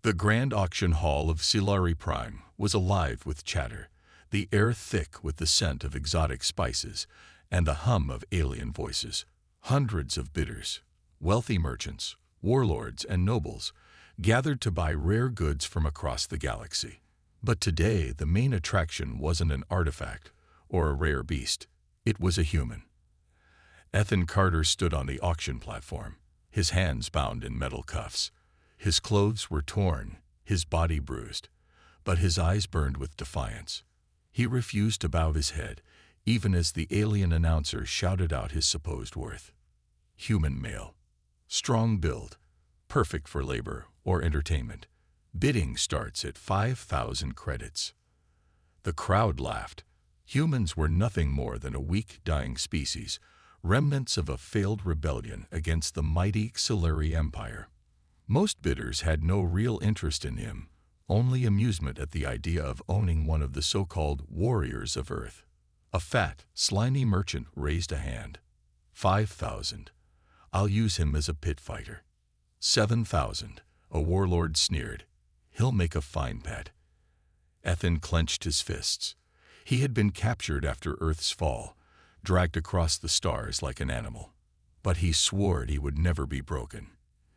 The grand auction hall of Silari Prime was alive with chatter, the air thick with the scent of exotic spices and the hum of alien voices. Hundreds of bidders, wealthy merchants, warlords, and nobles gathered to buy rare goods from across the galaxy. But today, the main attraction wasn't an artifact or a rare beast. It was a human. Ethan Carter stood on the auction platform, his hands bound in metal cuffs. His clothes were torn, his body bruised, but his eyes burned with defiance. He refused to bow his head, even as the alien announcer shouted out his supposed worth. Human male. Strong build. Perfect for labor or entertainment. Bidding starts at 5,000 credits. The crowd laughed. Humans were nothing more than a weak, dying species, remnants of a failed rebellion against the mighty Xilari Empire. Most bidders had no real interest in him, only amusement at the idea of owning one of the so-called warriors of Earth. A fat, slimy merchant raised a hand. 5,000. I'll use him as a pit fighter. 7,000. A warlord sneered. He'll make a fine pet. Ethan clenched his fists. He had been captured after Earth's fall, dragged across the stars like an animal. But he swore he would never be broken.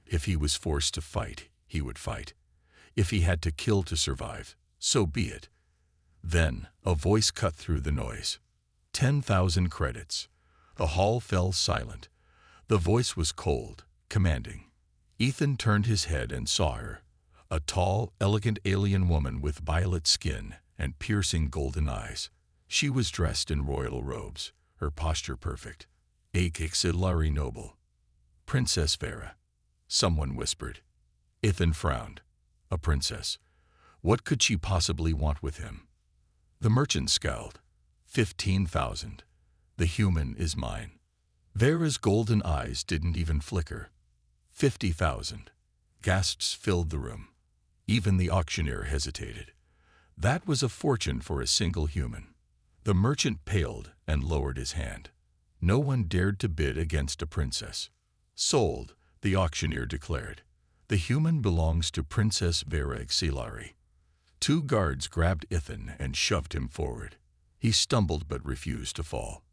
If he was forced to fight, he would fight. If he had to kill to survive, so be it. Then, a voice cut through the noise. 10,000 credits. The hall fell silent. The voice was cold, commanding. Ethan turned his head and saw her. A tall, elegant alien woman with violet skin and piercing golden eyes. She was dressed in royal robes, her posture perfect. A Xilari noble. Princess Vera. Someone whispered. Ethan frowned. A princess. What could she possibly want with him? The merchant scowled. 15,000. The human is mine. Vera's golden eyes didn't even flicker. 50,000. Gasps filled the room. Even the auctioneer hesitated. That was a fortune for a single human. The merchant paled and lowered his hand. No one dared to bid against a princess. Sold, the auctioneer declared. The human belongs to Princess Vera Xilari. Two guards grabbed Ethan and shoved him forward. He stumbled but refused to fall.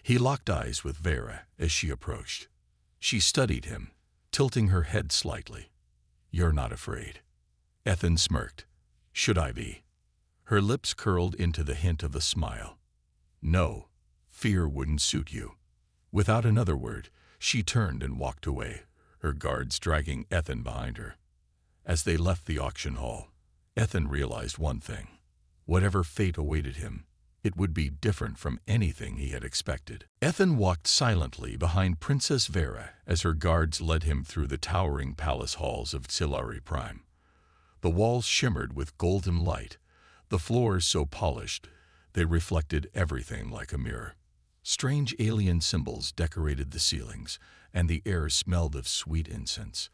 He locked eyes with Vera as she approached. She studied him, tilting her head slightly. You're not afraid. Ethan smirked. Should I be? Her lips curled into the hint of a smile. No, fear wouldn't suit you. Without another word, she turned and walked away, her guards dragging Ethan behind her. As they left the auction hall, Ethan realized one thing. Whatever fate awaited him, it would be different from anything he had expected. Ethan walked silently behind Princess Vera as her guards led him through the towering palace halls of Silari Prime. The walls shimmered with golden light, the floors so polished they reflected everything like a mirror. Strange alien symbols decorated the ceilings, and the air smelled of sweet incense.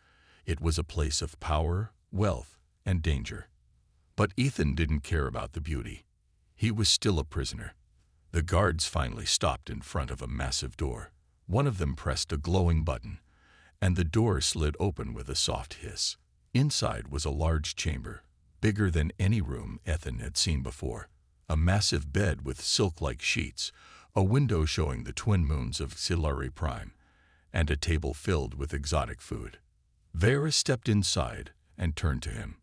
It was a place of power, wealth, and danger. But Ethan didn't care about the beauty. He was still a prisoner. The guards finally stopped in front of a massive door. One of them pressed a glowing button, and the door slid open with a soft hiss. Inside was a large chamber, bigger than any room Ethan had seen before. A massive bed with silk-like sheets, a window showing the twin moons of Silari Prime, and a table filled with exotic food. Vera stepped inside and turned to him.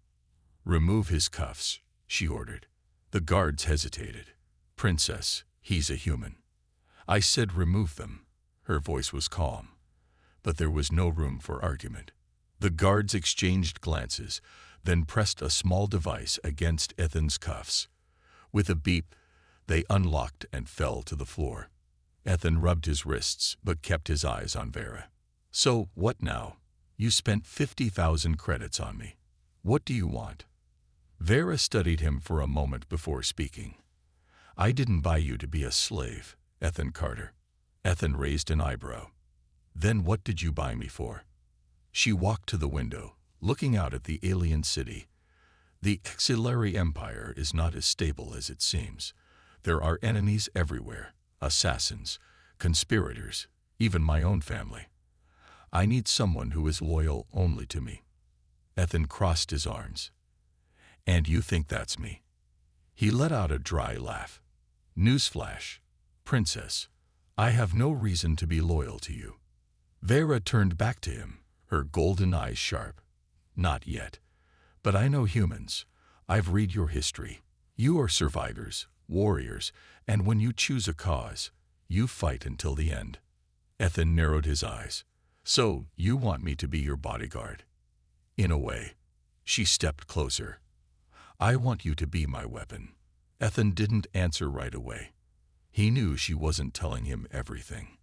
Remove his cuffs, she ordered. The guards hesitated. Princess, he's a human. I said remove them. Her voice was calm, but there was no room for argument. The guards exchanged glances, then pressed a small device against Ethan's cuffs. With a beep, they unlocked and fell to the floor. Ethan rubbed his wrists but kept his eyes on Vera. So, what now? You spent 50,000 credits on me. What do you want? Vera studied him for a moment before speaking. I didn't buy you to be a slave, Ethan Carter. Ethan raised an eyebrow. Then what did you buy me for? She walked to the window, looking out at the alien city. The Xilari Empire is not as stable as it seems. There are enemies everywhere, assassins, conspirators, even my own family. I need someone who is loyal only to me. Ethan crossed his arms. And you think that's me? He let out a dry laugh. Newsflash, Princess, I have no reason to be loyal to you. Vera turned back to him, her golden eyes sharp. Not yet. But I know humans. I've read your history. You are survivors, warriors, and when you choose a cause, you fight until the end. Ethan narrowed his eyes. So, you want me to be your bodyguard? In a way. She stepped closer. I want you to be my weapon. Ethan didn't answer right away. He knew she wasn't telling him everything.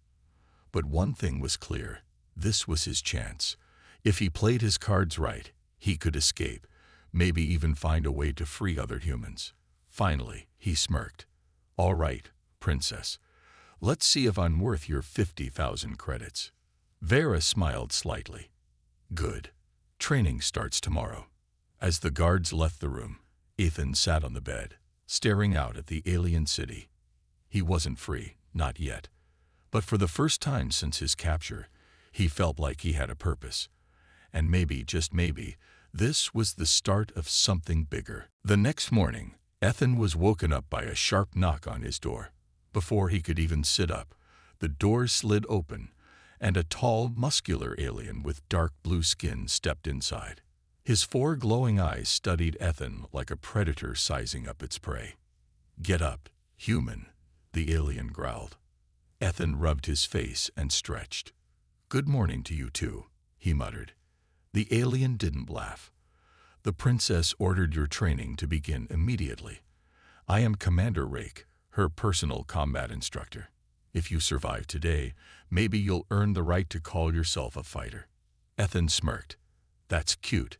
But one thing was clear. This was his chance. If he played his cards right, he could escape, maybe even find a way to free other humans. Finally, he smirked. All right, Princess. Let's see if I'm worth your 50,000 credits. Vera smiled slightly. Good. Training starts tomorrow. As the guards left the room, Ethan sat on the bed, staring out at the alien city. He wasn't free, not yet. But for the first time since his capture, he felt like he had a purpose. And maybe, just maybe, this was the start of something bigger. The next morning, Ethan was woken up by a sharp knock on his door. Before he could even sit up, the door slid open, and a tall, muscular alien with dark blue skin stepped inside. His 4 glowing eyes studied Ethan like a predator sizing up its prey. Get up, human, the alien growled. Ethan rubbed his face and stretched. Good morning to you too, he muttered. The alien didn't laugh. The princess ordered your training to begin immediately. I am Commander Rake, her personal combat instructor. If you survive today, maybe you'll earn the right to call yourself a fighter. Ethan smirked. That's cute.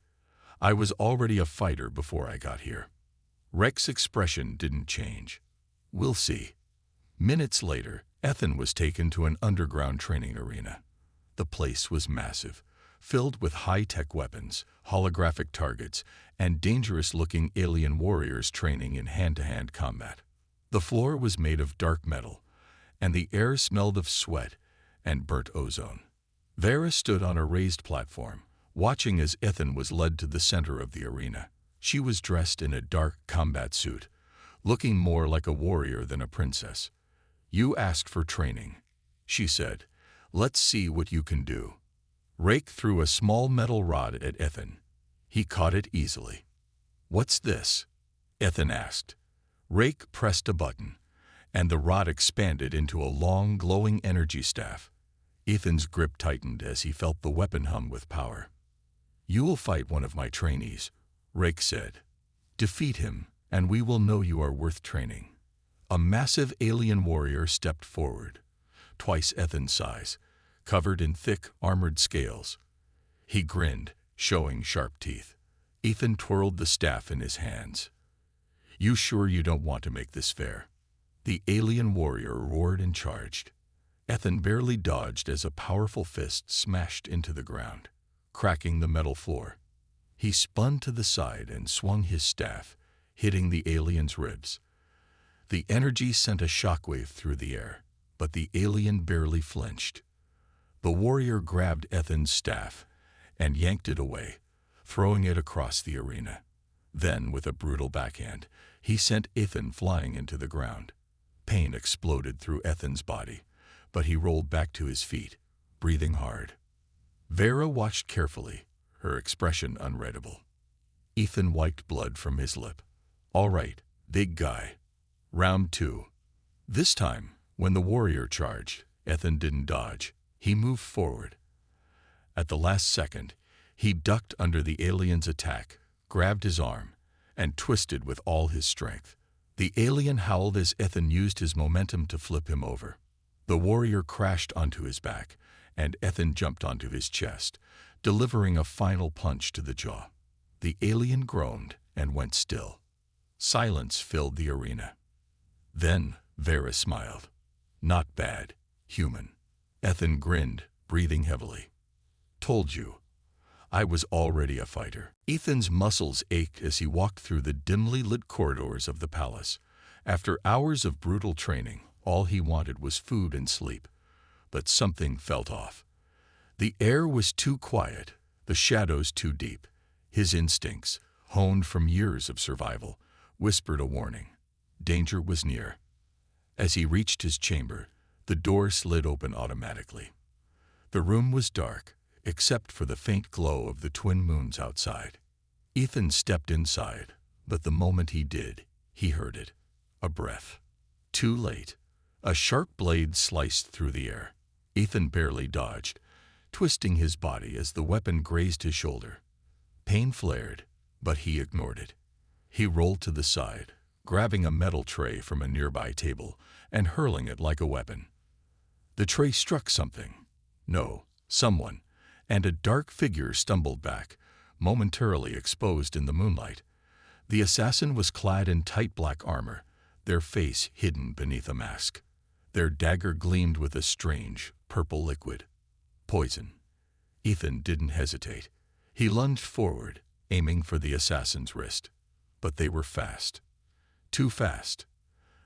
I was already a fighter before I got here. Rake's expression didn't change. We'll see. Minutes later, Ethan was taken to an underground training arena. The place was massive, filled with high-tech weapons, holographic targets, and dangerous-looking alien warriors training in hand-to-hand combat. The floor was made of dark metal, and the air smelled of sweat and burnt ozone. Vera stood on a raised platform, watching as Ethan was led to the center of the arena. She was dressed in a dark combat suit, looking more like a warrior than a princess. You asked for training, she said. Let's see what you can do. Rake threw a small metal rod at Ethan. He caught it easily. What's this? Ethan asked. Rake pressed a button, and the rod expanded into a long, glowing energy staff. Ethan's grip tightened as he felt the weapon hum with power. You will fight one of my trainees, Rake said. Defeat him, and we will know you are worth training. A massive alien warrior stepped forward, twice Ethan's size, covered in thick, armored scales. He grinned, showing sharp teeth. Ethan twirled the staff in his hands. You sure you don't want to make this fair? The alien warrior roared and charged. Ethan barely dodged as a powerful fist smashed into the ground, cracking the metal floor. He spun to the side and swung his staff, hitting the alien's ribs. The energy sent a shockwave through the air, but the alien barely flinched. The warrior grabbed Ethan's staff and yanked it away, throwing it across the arena. Then, with a brutal backhand, he sent Ethan flying into the ground. Pain exploded through Ethan's body, but he rolled back to his feet, breathing hard. Vera watched carefully, her expression unreadable. Ethan wiped blood from his lip. All right, big guy. Round 2. This time, when the warrior charged, Ethan didn't dodge. He moved forward. At the last second, he ducked under the alien's attack, grabbed his arm, and twisted with all his strength. The alien howled as Ethan used his momentum to flip him over. The warrior crashed onto his back, and Ethan jumped onto his chest, delivering a final punch to the jaw. The alien groaned and went still. Silence filled the arena. Then Vera smiled. Not bad, human. Ethan grinned, breathing heavily. Told you. I was already a fighter. Ethan's muscles ached as he walked through the dimly lit corridors of the palace. After hours of brutal training, all he wanted was food and sleep. But something felt off. The air was too quiet, the shadows too deep. His instincts, honed from years of survival, whispered a warning. Danger was near. As he reached his chamber, the door slid open automatically. The room was dark, except for the faint glow of the twin moons outside. Ethan stepped inside, but the moment he did, he heard it. A breath. Too late. A sharp blade sliced through the air. Ethan barely dodged, twisting his body as the weapon grazed his shoulder. Pain flared, but he ignored it. He rolled to the side, grabbing a metal tray from a nearby table and hurling it like a weapon. The tray struck something. No, someone, and a dark figure stumbled back, momentarily exposed in the moonlight. The assassin was clad in tight black armor, their face hidden beneath a mask. Their dagger gleamed with a strange, purple liquid. Poison. Ethan didn't hesitate. He lunged forward, aiming for the assassin's wrist. But they were fast. Too fast.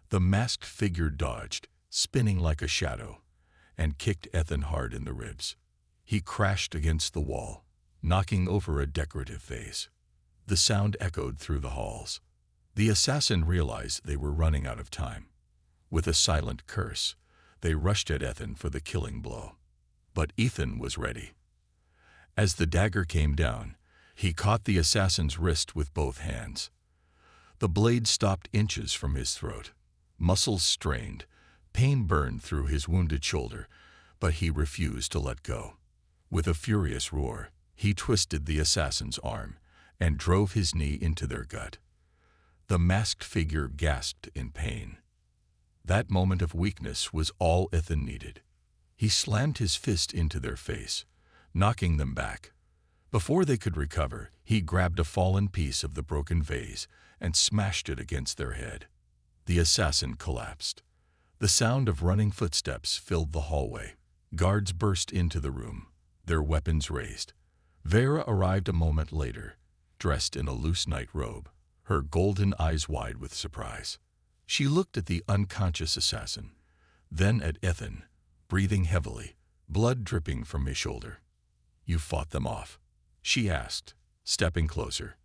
The masked figure dodged, spinning like a shadow, and kicked Ethan hard in the ribs. He crashed against the wall, knocking over a decorative vase. The sound echoed through the halls. The assassin realized they were running out of time. With a silent curse, they rushed at Ethan for the killing blow. But Ethan was ready. As the dagger came down, he caught the assassin's wrist with both hands. The blade stopped inches from his throat. Muscles strained, pain burned through his wounded shoulder, but he refused to let go. With a furious roar, he twisted the assassin's arm and drove his knee into their gut. The masked figure gasped in pain. That moment of weakness was all Ethan needed. He slammed his fist into their face, knocking them back. Before they could recover, he grabbed a fallen piece of the broken vase and smashed it against their head. The assassin collapsed. The sound of running footsteps filled the hallway. Guards burst into the room, their weapons raised. Vera arrived a moment later, dressed in a loose night robe, her golden eyes wide with surprise. She looked at the unconscious assassin, then at Ethan, breathing heavily, blood dripping from his shoulder. "You fought them off?" she asked, stepping closer.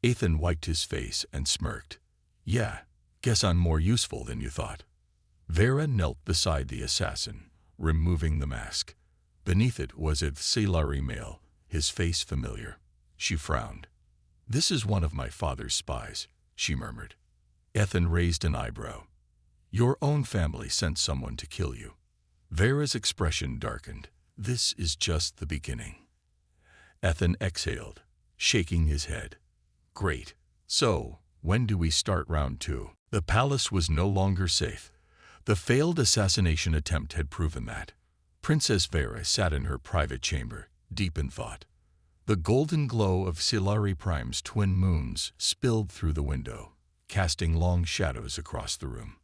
Ethan wiped his face and smirked. "Yeah, guess I'm more useful than you thought." Vera knelt beside the assassin, removing the mask. Beneath it was a Silari male, his face familiar. She frowned. "This is one of my father's spies," she murmured. Ethan raised an eyebrow. "Your own family sent someone to kill you." Vera's expression darkened. "This is just the beginning." Ethan exhaled, shaking his head. "Great. So, when do we start round 2? The palace was no longer safe. The failed assassination attempt had proven that. Princess Vera sat in her private chamber, deep in thought. The golden glow of Silari Prime's twin moons spilled through the window, casting long shadows across the room.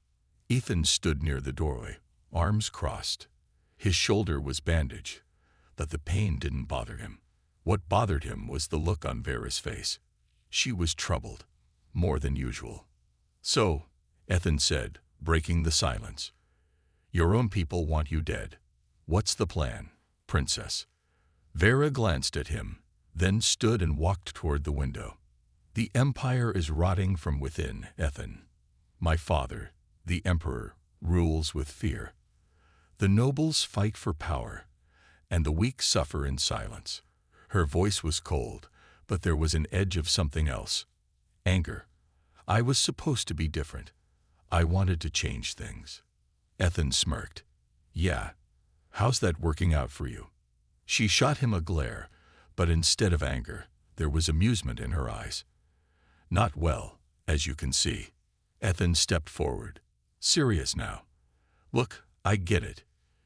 Ethan stood near the doorway, arms crossed. His shoulder was bandaged, but the pain didn't bother him. What bothered him was the look on Vera's face. She was troubled, more than usual. "So," Ethan said, breaking the silence, "your own people want you dead. What's the plan, Princess?" Vera glanced at him, then stood and walked toward the window. "The Empire is rotting from within, Ethan. My father, the Emperor, rules with fear. The nobles fight for power, and the weak suffer in silence." Her voice was cold, but there was an edge of something else. Anger. "I was supposed to be different. I wanted to change things." Ethan smirked. "Yeah. How's that working out for you?" She shot him a glare, but instead of anger, there was amusement in her eyes. "Not well, as you can see." Ethan stepped forward, serious now. "Look, I get it.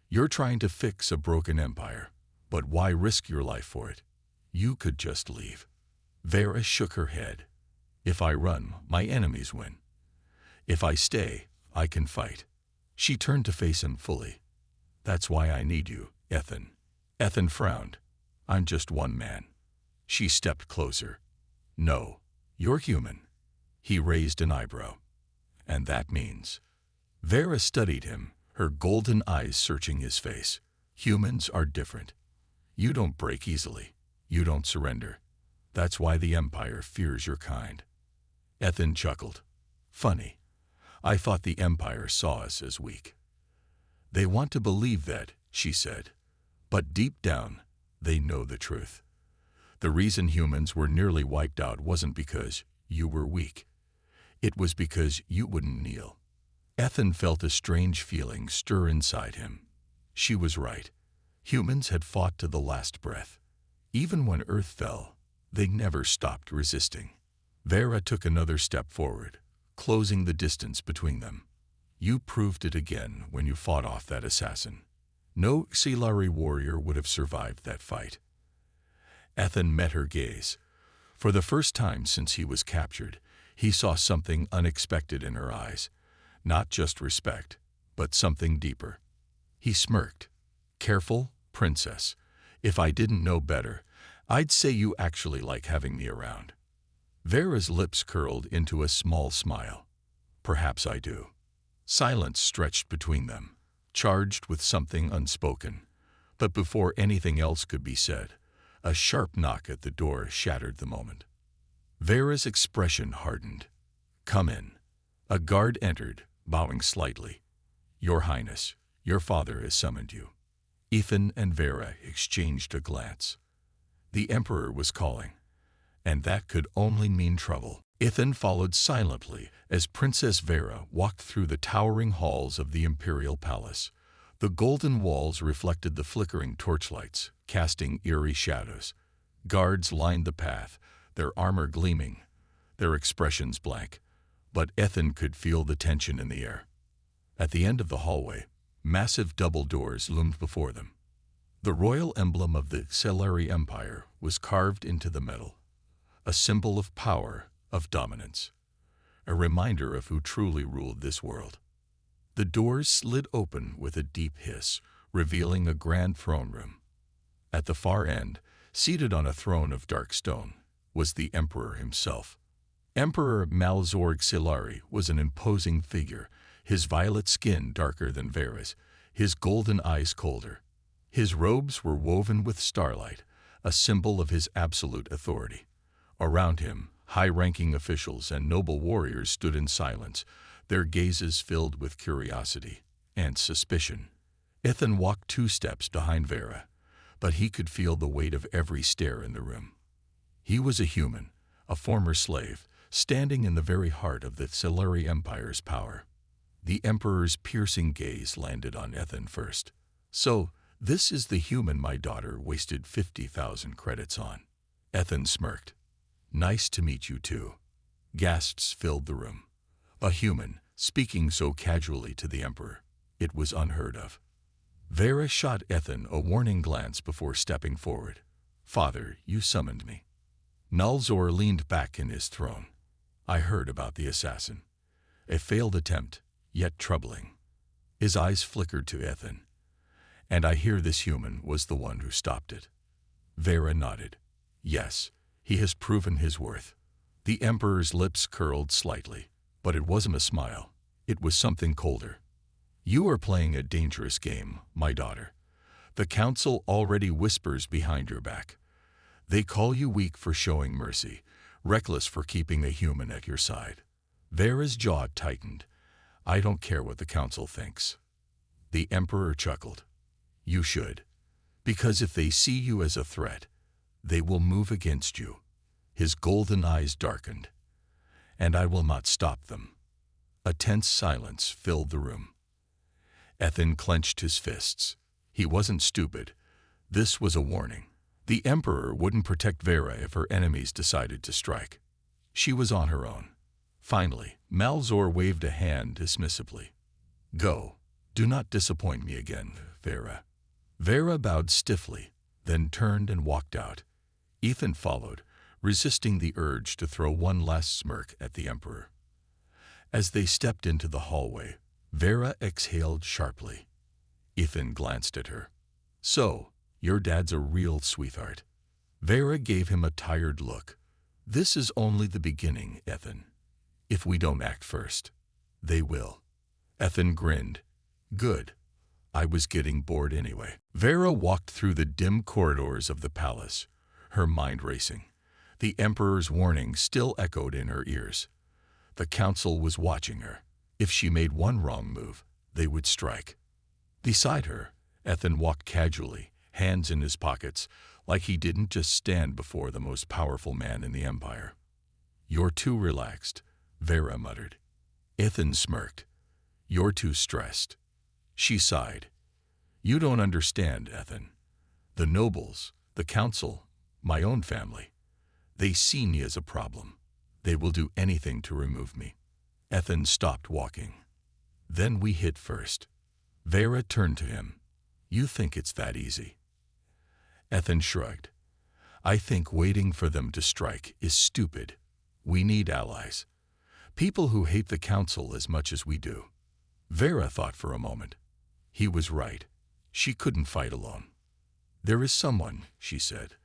You're trying to fix a broken empire, but why risk your life for it? You could just leave." Vera shook her head. "If I run, my enemies win. If I stay, I can fight." She turned to face him fully. "That's why I need you, Ethan." Ethan frowned. "I'm just one man." She stepped closer. "No, you're human." He raised an eyebrow. "And that means?" Vera studied him, her golden eyes searching his face. "Humans are different. You don't break easily. You don't surrender. That's why the Empire fears your kind. Ethan chuckled. Funny. I thought the Empire saw us as weak. They want to believe that, she said. But deep down, they know the truth. The reason humans were nearly wiped out wasn't because you were weak. It was because you wouldn't kneel. Ethan felt a strange feeling stir inside him. She was right. Humans had fought to the last breath. Even when Earth fell, they never stopped resisting. Vera took another step forward, closing the distance between them. You proved it again when you fought off that assassin. No Silari warrior would have survived that fight. Ethan met her gaze. For the first time since he was captured, he saw something unexpected in her eyes. Not just respect, but something deeper. He smirked. Careful, princess. If I didn't know better, I'd say you actually like having me around. Vera's lips curled into a small smile. Perhaps I do. Silence stretched between them, charged with something unspoken. But before anything else could be said, a sharp knock at the door shattered the moment. Vera's expression hardened. Come in. A guard entered, bowing slightly. Your Highness, your father has summoned you. Ethan and Vera exchanged a glance. The Emperor was calling, and that could only mean trouble. Ethan followed silently as Princess Vera walked through the towering halls of the Imperial Palace. The golden walls reflected the flickering torchlights, casting eerie shadows. Guards lined the path, their armor gleaming, their expressions blank. But Ethan could feel the tension in the air. At the end of the hallway, massive double doors loomed before them. The royal emblem of the Silari Empire was carved into the metal, a symbol of power, of dominance, a reminder of who truly ruled this world. The doors slid open with a deep hiss, revealing a grand throne room. At the far end, seated on a throne of dark stone, was the Emperor himself. Emperor Malzorg Silari was an imposing figure, his violet skin darker than Vera's, his golden eyes colder. His robes were woven with starlight, a symbol of his absolute authority. Around him, high-ranking officials and noble warriors stood in silence, their gazes filled with curiosity and suspicion. Ethan walked 2 steps behind Vera, but he could feel the weight of every stare in the room. He was a human, a former slave, standing in the very heart of the Silari Empire's power. The Emperor's piercing gaze landed on Ethan first. So, this is the human my daughter wasted 50,000 credits on. Ethan smirked. Nice to meet you too. Gasps filled the room. A human, speaking so casually to the Emperor. It was unheard of. Vera shot Ethan a warning glance before stepping forward. Father, you summoned me. Nalzor leaned back in his throne. I heard about the assassin. A failed attempt, yet troubling. His eyes flickered to Ethan. And I hear this human was the one who stopped it. Vera nodded. Yes, he has proven his worth. The Emperor's lips curled slightly, but it wasn't a smile. It was something colder. You are playing a dangerous game, my daughter. The Council already whispers behind your back. They call you weak for showing mercy, reckless for keeping a human at your side. Vera's jaw tightened. I don't care what the Council thinks. The Emperor chuckled. You should. Because if they see you as a threat, they will move against you. His golden eyes darkened. And I will not stop them. A tense silence filled the room. Ethan clenched his fists. He wasn't stupid. This was a warning. The Emperor wouldn't protect Vera if her enemies decided to strike. She was on her own. Finally, Malzor waved a hand dismissively. Go. Do not disappoint me again, Vera. Vera bowed stiffly, then turned and walked out. Ethan followed, resisting the urge to throw one last smirk at the Emperor. As they stepped into the hallway, Vera exhaled sharply. Ethan glanced at her. So, your dad's a real sweetheart. Vera gave him a tired look. This is only the beginning, Ethan. If we don't act first, they will. Ethan grinned. Good. I was getting bored anyway. Vera walked through the dim corridors of the palace, her mind racing. The Emperor's warning still echoed in her ears. The council was watching her. If she made one wrong move, they would strike. Beside her, Ethan walked casually, hands in his pockets, like he didn't just stand before the most powerful man in the Empire. "You're too relaxed," Vera muttered. Ethan smirked. "You're too stressed." She sighed. "You don't understand, Ethan. The nobles, the council, my own family, they see me as a problem. They will do anything to remove me." Ethan stopped walking. "Then we hit first." Vera turned to him. "You think it's that easy?" Ethan shrugged. "I think waiting for them to strike is stupid. We need allies. People who hate the council as much as we do." Vera thought for a moment. He was right. She couldn't fight alone. "There is someone," she said.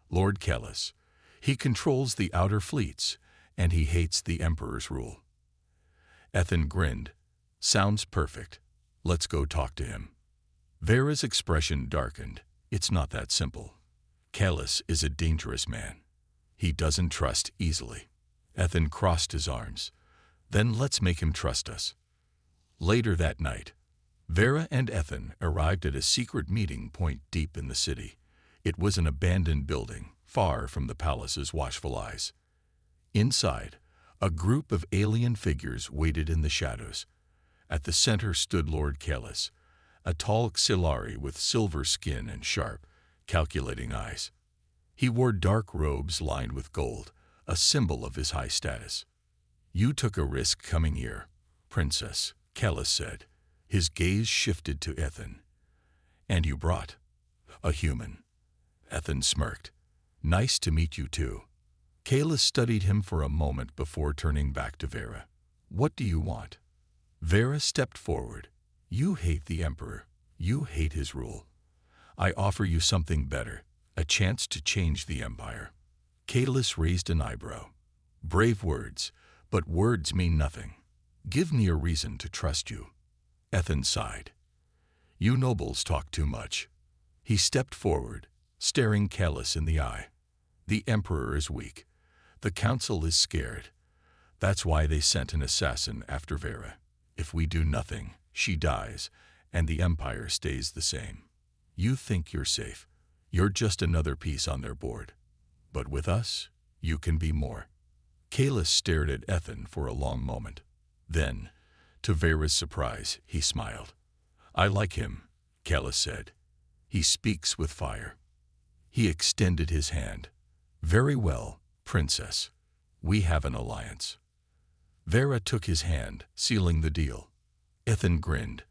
"Lord Kellis. He controls the outer fleets, and he hates the Emperor's rule." Ethan grinned. "Sounds perfect. Let's go talk to him." Vera's expression darkened. "It's not that simple. Kellis is a dangerous man. He doesn't trust easily." Ethan crossed his arms. "Then let's make him trust us." Later that night, Vera and Ethan arrived at a secret meeting point deep in the city. It was an abandoned building, far from the palace's watchful eyes. Inside, a group of alien figures waited in the shadows. At the center stood Lord Kellis, a tall Xilari with silver skin and sharp, calculating eyes. He wore dark robes lined with gold, a symbol of his high status. "You took a risk coming here, Princess," Kellis said. His gaze shifted to Ethan. "And you brought a human." Ethan smirked. "Nice to meet you too." Kellis studied him for a moment before turning back to Vera. "What do you want?" Vera stepped forward. "You hate the Emperor. You hate his rule. I offer you something better, a chance to change the Empire." Kellis raised an eyebrow. "Brave words, but words mean nothing. Give me a reason to trust you." Ethan sighed. "You nobles talk too much." He stepped forward, staring Kellis in the eye. "The Emperor is weak. The council is scared. That's why they sent an assassin after Vera. If we do nothing, she dies, and the Empire stays the same. You think you're safe. You're just another piece on their board. But with us, you can be more." Kellis stared at Ethan for a long moment. Then, to Vera's surprise, he smiled. "I like him," Kellis said. "He speaks with fire." He extended his hand. "Very well, Princess. We have an alliance." Vera took his hand, sealing the deal. Ethan grinned.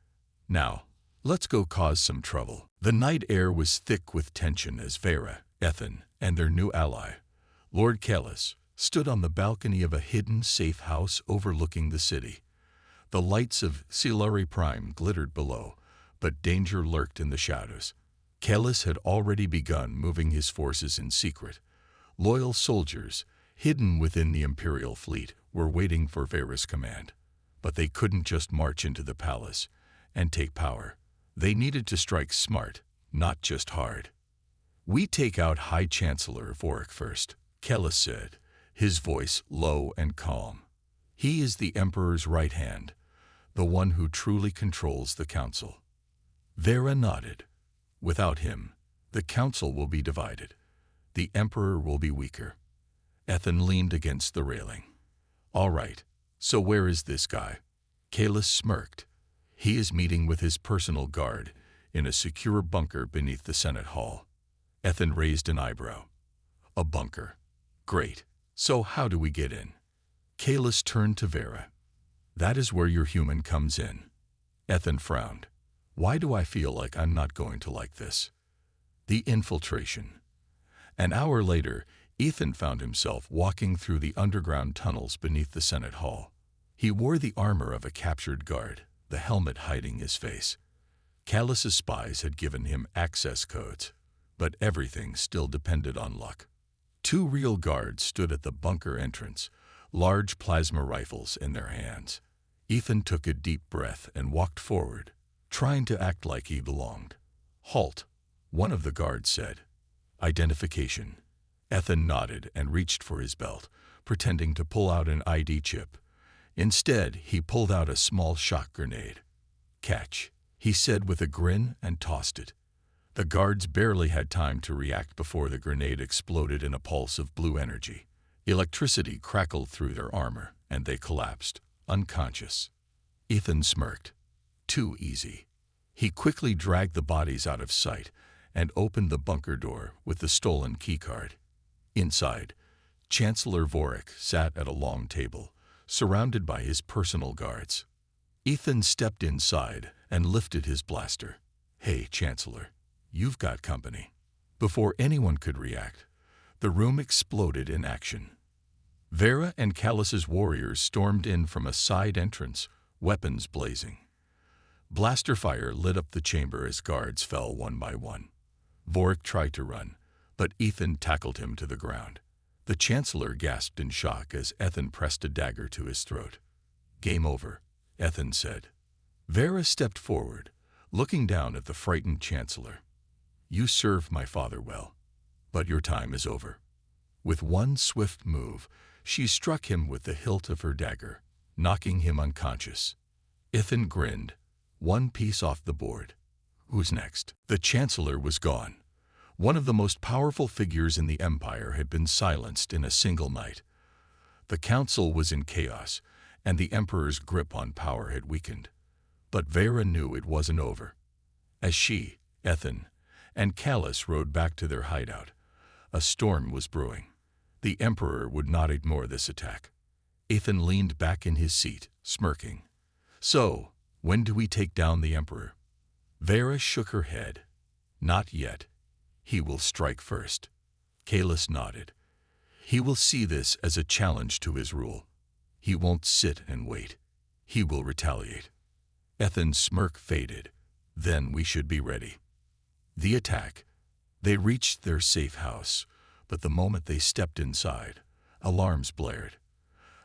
"Now, let's go cause some trouble." The night air was thick with tension as Vera, Ethan, and their new ally, Lord Kellis, stood on the balcony of a hidden, safe house overlooking the city. The lights of Silari Prime glittered below, but danger lurked in the shadows. Kellis had already begun moving his forces in secret. Loyal soldiers, hidden within the Imperial fleet, were waiting for Vera's command. But they couldn't just march into the palace and take power. They needed to strike smart, not just hard. "We take out High Chancellor of Orc first," Kellis said, his voice low and calm. "He is the Emperor's right hand, the one who truly controls the council." Vera nodded. "Without him, the council will be divided. The Emperor will be weaker." Ethan leaned against the railing. "All right, so where is this guy?" Kellis smirked. "He is meeting with his personal guard in a secure bunker beneath the Senate Hall." Ethan raised an eyebrow. "A bunker. Great. So how do we get in?" Kellis turned to Vera. "That is where your human comes in." Ethan frowned. "Why do I feel like I'm not going to like this?" The infiltration. An hour later, Ethan found himself walking through the underground tunnels beneath the Senate Hall. He wore the armor of a captured guard, the helmet hiding his face. Kellis's spies had given him access codes, but everything still depended on luck. Two real guards stood at the bunker entrance, large plasma rifles in their hands. Ethan took a deep breath and walked forward, trying to act like he belonged. "Halt," one of the guards said. "Identification." Ethan nodded and reached for his belt, pretending to pull out an ID chip. Instead, he pulled out a small shock grenade. "Catch," he said with a grin and tossed it. The guards barely had time to react before the grenade exploded in a pulse of blue energy. Electricity crackled through their armor, and they collapsed, unconscious. Ethan smirked. Too easy. He quickly dragged the bodies out of sight and opened the bunker door with the stolen keycard. Inside, Chancellor Vorik sat at a long table, surrounded by his personal guards. Ethan stepped inside and lifted his blaster. "Hey, Chancellor, you've got company." Before anyone could react, the room exploded in action. Vera and Callus's warriors stormed in from a side entrance, weapons blazing. Blaster fire lit up the chamber as guards fell one by one. Vorik tried to run, but Ethan tackled him to the ground. The Chancellor gasped in shock as Ethan pressed a dagger to his throat. "Game over," Ethan said. Vera stepped forward, looking down at the frightened Chancellor. "You served my father well, but your time is over." With one swift move, she struck him with the hilt of her dagger, knocking him unconscious. Ethan grinned, one piece off the board. Who's next? The Chancellor was gone. One of the most powerful figures in the Empire had been silenced in a single night. The Council was in chaos, and the Emperor's grip on power had weakened. But Vera knew it wasn't over. As she, Ethan, and Callus rode back to their hideout, a storm was brewing. The Emperor would not ignore this attack. Ethan leaned back in his seat, smirking. "So, when do we take down the Emperor?" Vera shook her head. "Not yet. He will strike first." Callus nodded. "He will see this as a challenge to his rule. He won't sit and wait. He will retaliate." Ethan's smirk faded. "Then we should be ready." The attack. They reached their safe house, but the moment they stepped inside, alarms blared.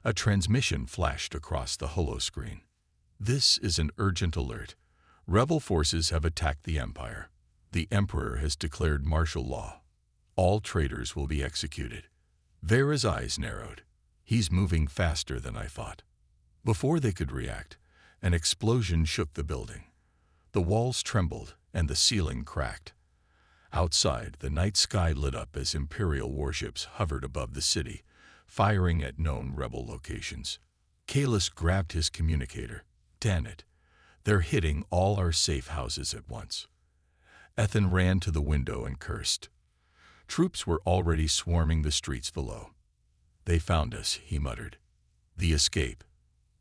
A transmission flashed across the holoscreen. "This is an urgent alert. Rebel forces have attacked the Empire. The Emperor has declared martial law. All traitors will be executed." Vera's eyes narrowed. "He's moving faster than I thought." Before they could react, an explosion shook the building. The walls trembled and the ceiling cracked. Outside, the night sky lit up as Imperial warships hovered above the city, firing at known rebel locations. Callus grabbed his communicator. "Damn it. They're hitting all our safe houses at once." Ethan ran to the window and cursed. Troops were already swarming the streets below. "They found us," he muttered. "The escape.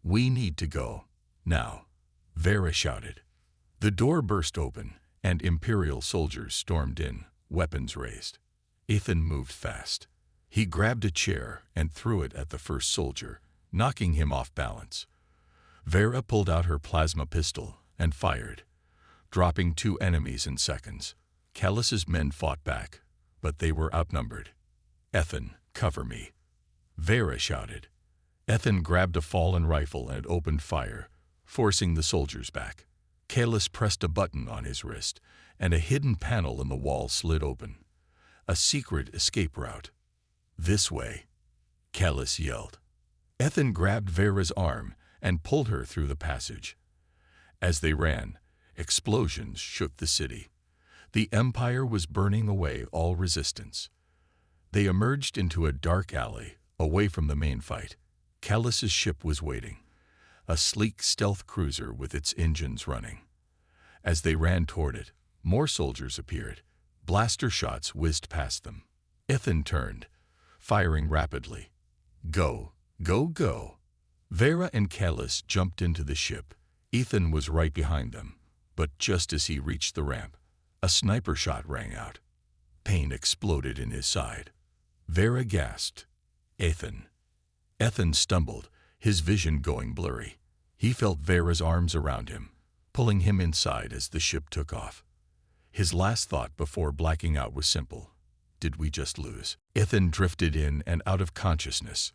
We need to go. Now." Vera shouted. The door burst open, and Imperial soldiers stormed in, weapons raised. Ethan moved fast. He grabbed a chair and threw it at the first soldier, knocking him off balance. Vera pulled out her plasma pistol and fired, dropping 2 enemies in seconds. Callus's men fought back, but they were outnumbered. "Ethan, cover me," Vera shouted. Ethan grabbed a fallen rifle and opened fire, forcing the soldiers back. Callus pressed a button on his wrist, and a hidden panel in the wall slid open. A secret escape route. "This way," Callus yelled. Ethan grabbed Vera's arm and pulled her through the passage. As they ran, explosions shook the city. The Empire was burning away all resistance. They emerged into a dark alley, away from the main fight. Callus's ship was waiting, a sleek stealth cruiser with its engines running. As they ran toward it, more soldiers appeared. Blaster shots whizzed past them. Ethan turned, firing rapidly. "Go, go, go." Vera and Callus jumped into the ship. Ethan was right behind them, but just as he reached the ramp, a sniper shot rang out. Pain exploded in his side. Vera gasped. "Ethan." Ethan stumbled, his vision going blurry. He felt Vera's arms around him, pulling him inside as the ship took off. His last thought before blacking out was simple. Did we just lose? Ethan drifted in and out of consciousness.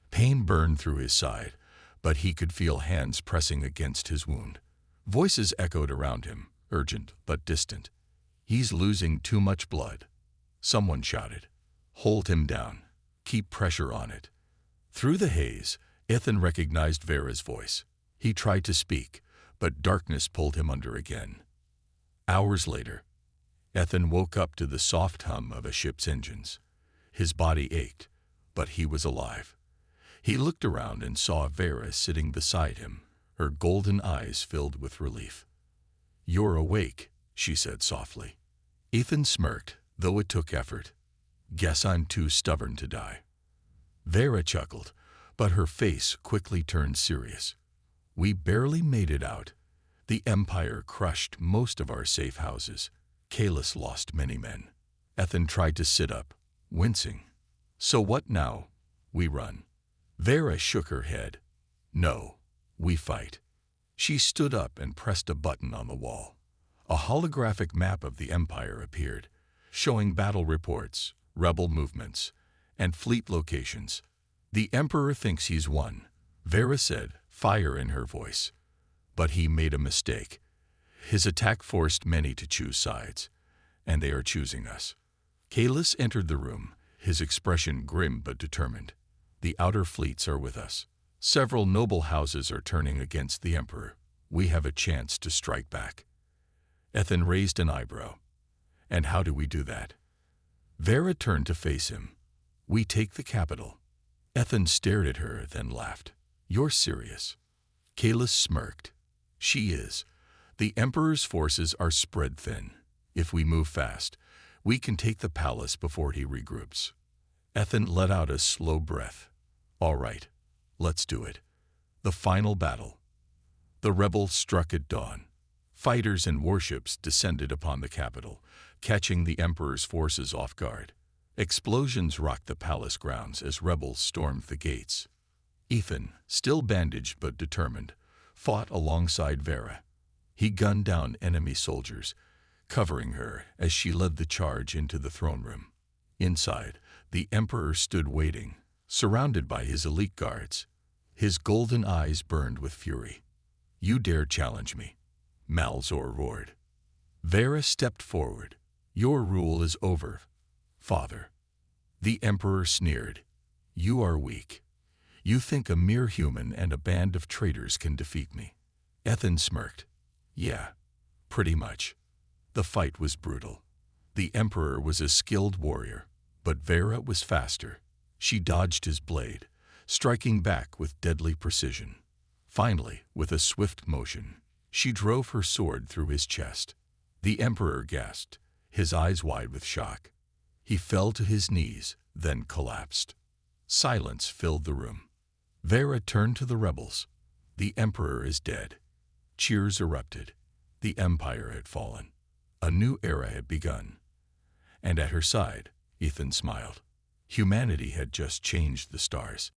Pain burned through his side, but he could feel hands pressing against his wound. Voices echoed around him, urgent but distant. "He's losing too much blood." Someone shouted. Hold him down. Keep pressure on it. Through the haze, Ethan recognized Vera's voice. He tried to speak, but darkness pulled him under again. Hours later, Ethan woke up to the soft hum of a ship's engines. His body ached, but he was alive. He looked around and saw Vera sitting beside him, her golden eyes filled with relief. "You're awake," she said softly. Ethan smirked, though it took effort. "Guess I'm too stubborn to die." Vera chuckled, but her face quickly turned serious. "We barely made it out. The Empire crushed most of our safe houses. Kalis lost many men." Ethan tried to sit up, wincing. "So what now? We run?" Vera shook her head. "No, we fight." She stood up and pressed a button on the wall. A holographic map of the Empire appeared, showing battle reports, rebel movements, and fleet locations. "The Emperor thinks he's won," Vera said, fire in her voice. "But he made a mistake. His attack forced many to choose sides, and they are choosing us." Kalis entered the room, his expression grim but determined. "The outer fleets are with us. Several noble houses are turning against the Emperor. We have a chance to strike back." Ethan raised an eyebrow. "And how do we do that?" Vera turned to face him. "We take the capital." Ethan stared at her, then laughed. "You're serious?" Kalis smirked. "She is. The Emperor's forces are spread thin. If we move fast, we can take the palace before he regroups." Ethan let out a slow breath. "All right, let's do it." The final battle. The rebels struck at dawn. Fighters and warships descended upon the capital, catching the Emperor's forces off guard. Explosions rocked the palace grounds as rebels stormed the gates. Ethan, still bandaged but determined, fought alongside Vera. He gunned down enemy soldiers, covering her as she led the charge into the throne room. Inside, the Emperor stood waiting, surrounded by his elite guards. His golden eyes burned with fury. "You dare challenge me?" Malzor roared. Vera stepped forward. "Your rule is over, Father." The Emperor sneered. "You are weak. You think a mere human and a band of traitors can defeat me." Ethan smirked. "Yeah, pretty much." The fight was brutal. The Emperor was a skilled warrior, but Vera was faster. She dodged his blade, striking back with deadly precision. Finally, with a swift motion, she drove her sword through his chest. The Emperor gasped, his eyes wide with shock. He fell to his knees, then collapsed. Silence filled the room. Vera turned to the rebels. "The Emperor is dead." Cheers erupted. The Empire had fallen. A new era had begun. And at her side, Ethan smiled. Humanity had just changed the stars.